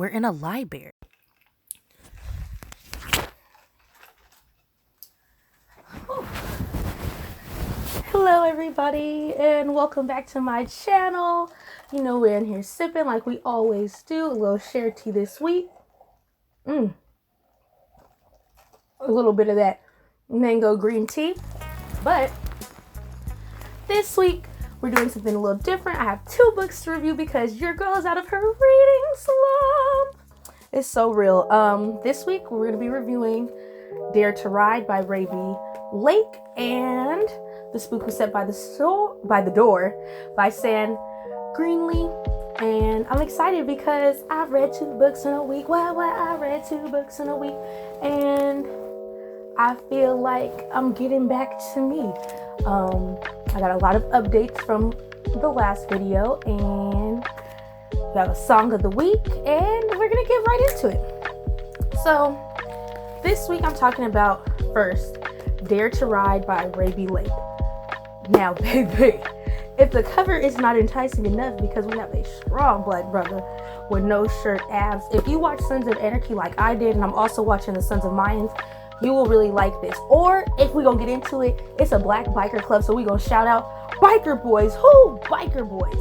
in a library. Hello everybody, and welcome back to my channel. You know, we're in here sipping like we always do. A little share tea this week. A little bit of that mango green tea. But this week we're doing something a little different. I have 2 books to review because your girl is out of her reading slump. It's so real. This week we're going to be reviewing Dare to Ride by Raby Lake and The Spook Who Sat by the Door by Sam Greenlee. And I'm excited because I've read 2 books in a week. I read 2 books in a week. And I feel like I'm getting back to me. I got a lot of updates from the last video, and we have a song of the week, and we're gonna get right into it. So this week I'm talking about first Dare to Ride by Raby Lake. Now, baby, if the cover is not enticing enough because we have a strong black brother with no shirt abs, if you watch Sons of Anarchy like I did, and I'm also watching the Sons of Mayans, you will really like this. Or if we gonna get into it, it's a black biker club, so we gonna shout out Biker Boys. Who? Biker Boys.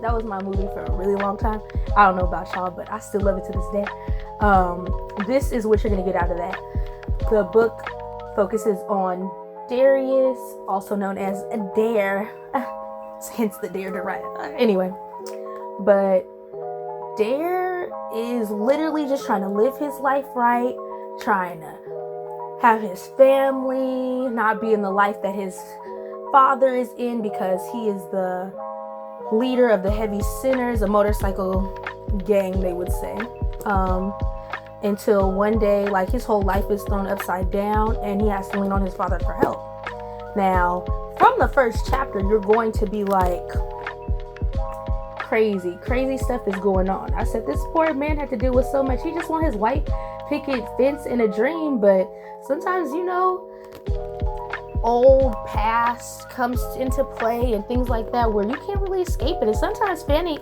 That was my movie for a really long time. I don't know about y'all, but I still love it to this day. This is what you're gonna get out of that. The book focuses on Darius, also known as Dare, hence the Dare to Ride. Anyway, but Dare is literally just trying to live his life right, trying to have his family, not be in the life that his father is in because he is the leader of the Heavy Sinners, a motorcycle gang, they would say. Until one day, like, his whole life is thrown upside down and he has to lean on his father for help. Now, from the first chapter, you're going to be like, crazy stuff is going on. I said, this poor man had to deal with so much. He just want his white picket fence in a dream, but sometimes, you know, old past comes into play and things like that where you can't really escape it. And sometimes family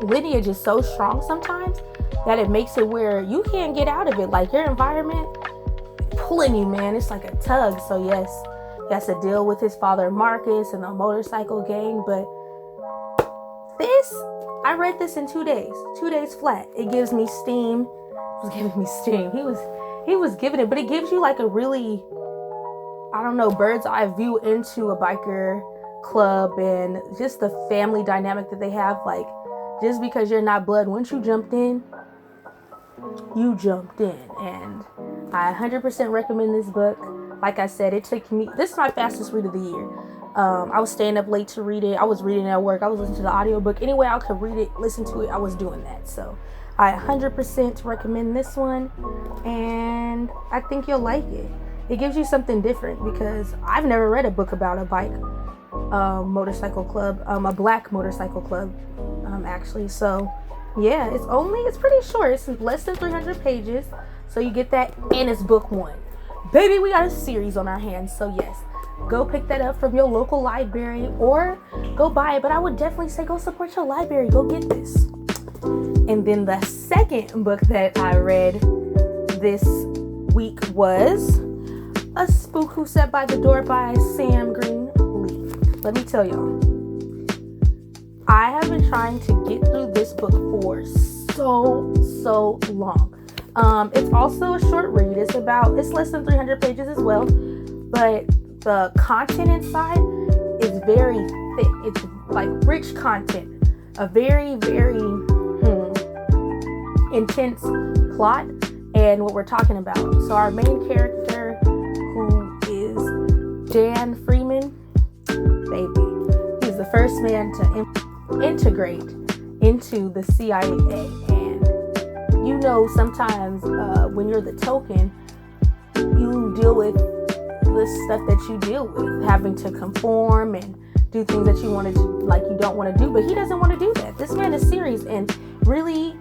lineage is so strong sometimes that it makes it where you can't get out of it. Like, your environment pulling you, man. It's like a tug. So yes, he has to deal with his father Marcus and the motorcycle gang. But I read this in 2 days. 2 days flat. It gives me steam. It was giving me steam. He was giving it, but it gives you like a really, I don't know, bird's eye view into a biker club and just the family dynamic that they have. Like, just because you're not blood, once you jumped in, you jumped in. And I 100% recommend this book. Like I said, it took me, this is my fastest read of the year. I was staying up late to read it. I was reading at work. I was listening to the audiobook. Anyway, I could read it, listen to it. I was doing that. So I 100% recommend this one. And I think you'll like it. It gives you something different because I've never read a book about a bike motorcycle club, a black motorcycle club, actually. So yeah, it's pretty short. It's less than 300 pages. So you get that, and it's book 1. Baby, we got a series on our hands. So yes, go pick that up from your local library or go buy it. But I would definitely say go support your library. Go get this. And then the second book that I read this week was A Spook Who Sat by the Door by Sam Greenlee. Let me tell y'all, I have been trying to get through this book for so long. It's also a short read. It's less than 300 pages as well, but the content inside is very thick. It's like rich content, a very intense plot, and what we're talking about. So our main character, who is Dan Freeman, baby, he's the first man to integrate into the CIA. And you know, sometimes when you're the token, you deal with the stuff that you deal with, having to conform and do things that you don't want to do. But he doesn't want to do that. This man is serious and really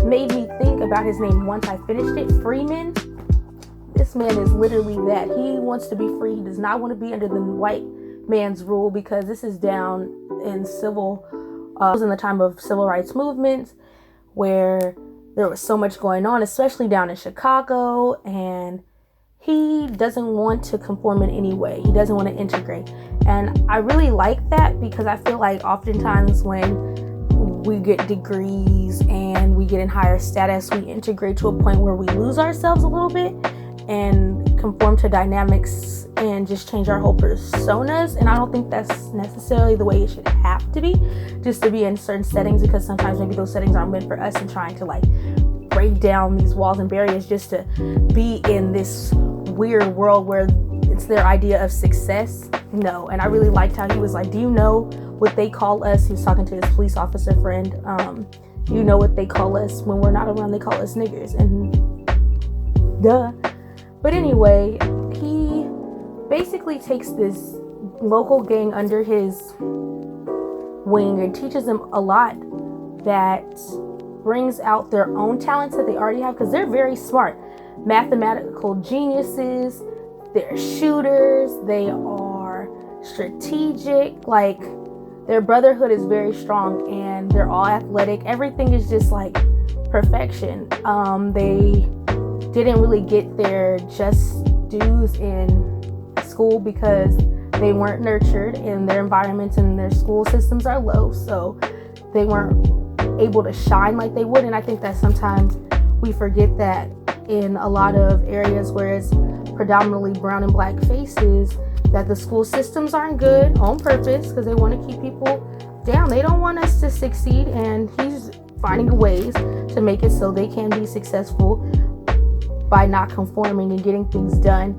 made me think about his name once I finished it. Freeman. This man is literally that. He wants to be free. He does not want to be under the white man's rule because this is down in civil It was in the time of civil rights movements where there was so much going on, especially down in Chicago, and he doesn't want to conform in any way. He doesn't want to integrate. And I really like that, because I feel like oftentimes when we get degrees and we get in higher status, we integrate to a point where we lose ourselves a little bit and conform to dynamics and just change our whole personas. And I don't think that's necessarily the way it should have to be, just to be in certain settings, because sometimes maybe those settings aren't meant for us, and trying to like break down these walls and barriers just to be in this weird world where it's their idea of success. No. And I really liked how he was like, do you know what they call us? He was talking to his police officer friend. You know what they call us when we're not around? They call us niggers. And duh. But anyway, he basically takes this local gang under his wing and teaches them a lot that brings out their own talents that they already have, because they're very smart, mathematical geniuses, they're shooters, they are strategic, like their brotherhood is very strong, and they're all athletic. Everything is just like perfection. They didn't really get their just dues in school because they weren't nurtured, and their environments and their school systems are low, so they weren't able to shine like they would. And I think that sometimes we forget that in a lot of areas where it's predominantly brown and black faces, that the school systems aren't good on purpose, because they want to keep people down. They don't want us to succeed, and he's finding ways to make it so they can be successful by not conforming and getting things done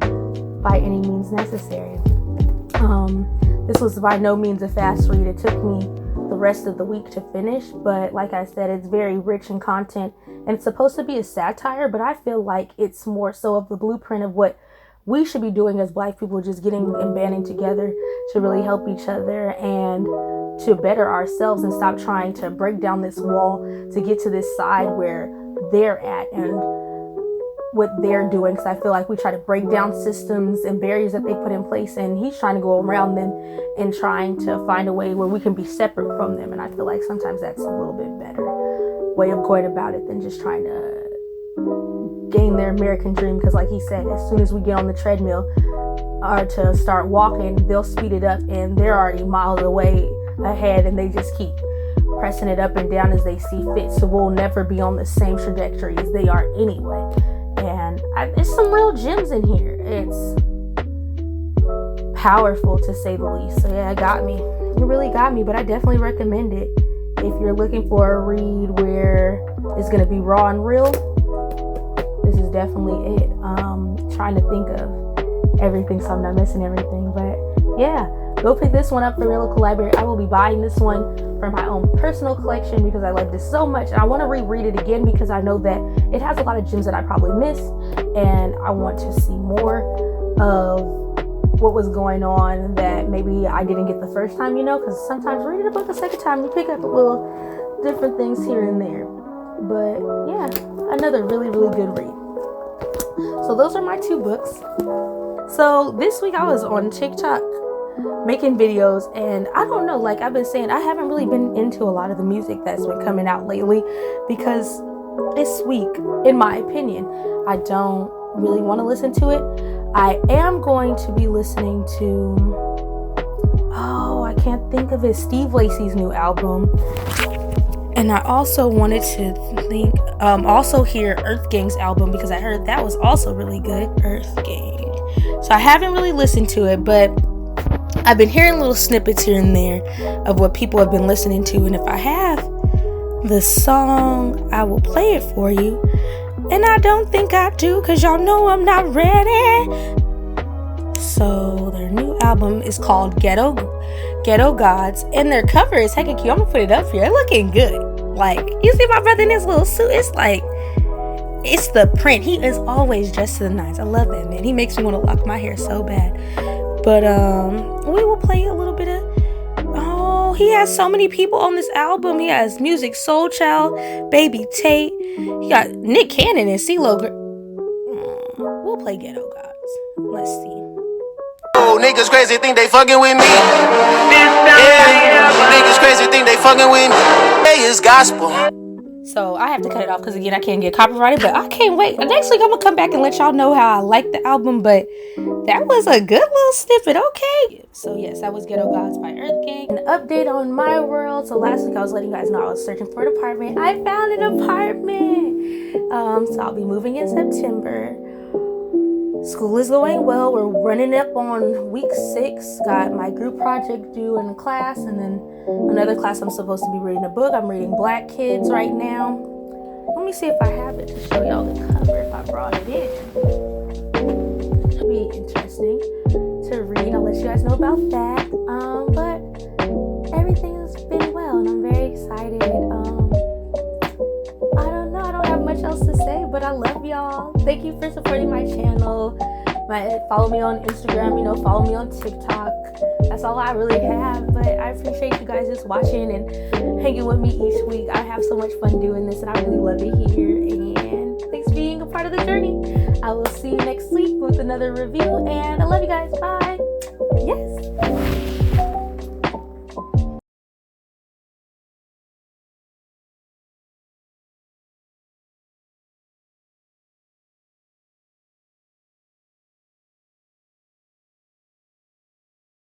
by any means necessary. This was by no means a fast read. It took me the rest of the week to finish, but like I said, it's very rich in content, and it's supposed to be a satire, but I feel like it's more so of the blueprint of what we should be doing as Black people, just getting and banding together to really help each other and to better ourselves, and stop trying to break down this wall to get to this side where they're at and what they're doing. Because I feel like we try to break down systems and barriers that they put in place, and he's trying to go around them and trying to find a way where we can be separate from them. And I feel like sometimes that's a little bit better way of going about it than just trying to gain their American dream. Because like he said, as soon as we get on the treadmill or to start walking, they'll speed it up, and they're already miles away ahead, and they just keep pressing it up and down as they see fit. So we'll never be on the same trajectory as they are anyway. And it's some real gems in here. It's powerful, to say the least. So yeah, it got me. It really got me, but I definitely recommend it if you're looking for a read where it's going to be raw and real. This is definitely it. Trying to think of everything so I'm not missing everything, but yeah, go pick this one up from your local library. I will be buying this one for my own personal collection because I love this so much, and I want to reread it again because I know that it has a lot of gems that I probably missed, and I want to see more of what was going on that maybe I didn't get the first time, because sometimes reading a book a second time, you pick up a little different things here and there. But yeah, another really, really good read. So those are my 2 books. So this week I was on TikTok making videos, and I don't know, like I've been saying, I haven't really been into a lot of the music that's been coming out lately because it's weak, in my opinion. I don't really want to listen to it. I am going to be listening to, I can't think of it, Steve Lacy's new album. And I also wanted to also hear Earth Gang's album because I heard that was also really good. Earth Gang. So I haven't really listened to it, but I've been hearing little snippets here and there of what people have been listening to. And if I have the song, I will play it for you. And I don't think I do because y'all know I'm not ready. So their new album is called Ghetto Gods, and their cover is hecka cute. I'm gonna put it up here. It's looking good. Like, you see my brother in his little suit? It's like, it's the print. He is always dressed to the nines. I love that man. He makes me want to lock my hair so bad. But we will play a little bit of. He has so many people on this album. He has Music Soul Child, Baby Tate. He got Nick Cannon and CeeLo. We'll play Ghetto Gods. Let's see. Oh, niggas crazy think they fucking with me. Yeah, niggas crazy think they fucking with me is gospel. So I have to cut it off because again I can't get copyrighted, but I can't wait. Next week I'm gonna come back and let y'all know how I like the album, but that was a good little snippet, okay? So yes, that was Ghetto Gods by Earth Gang. An update on my world. So last week I was letting you guys know I was searching for an apartment. I found an apartment. So I'll be moving in September. School is going well. We're running up on week 6. Got my group project due in class, and then another class I'm supposed to be reading a book. I'm reading Black Kids right now. Let me see if I have it to show y'all the cover, if I brought it in. It'll be interesting to read. I'll let you guys know about that. But everything has been well, and I'm very excited. I don't know. I don't have much else to say, but I love y'all. Thank you for supporting my channel. Follow me on Instagram, follow me on TikTok. That's all I really have, but I appreciate you guys just watching and hanging with me each week. I have so much fun doing this, and I really love it here. And thanks for being a part of the journey. I will see you next week with another review, and I love you guys. Bye. Yes.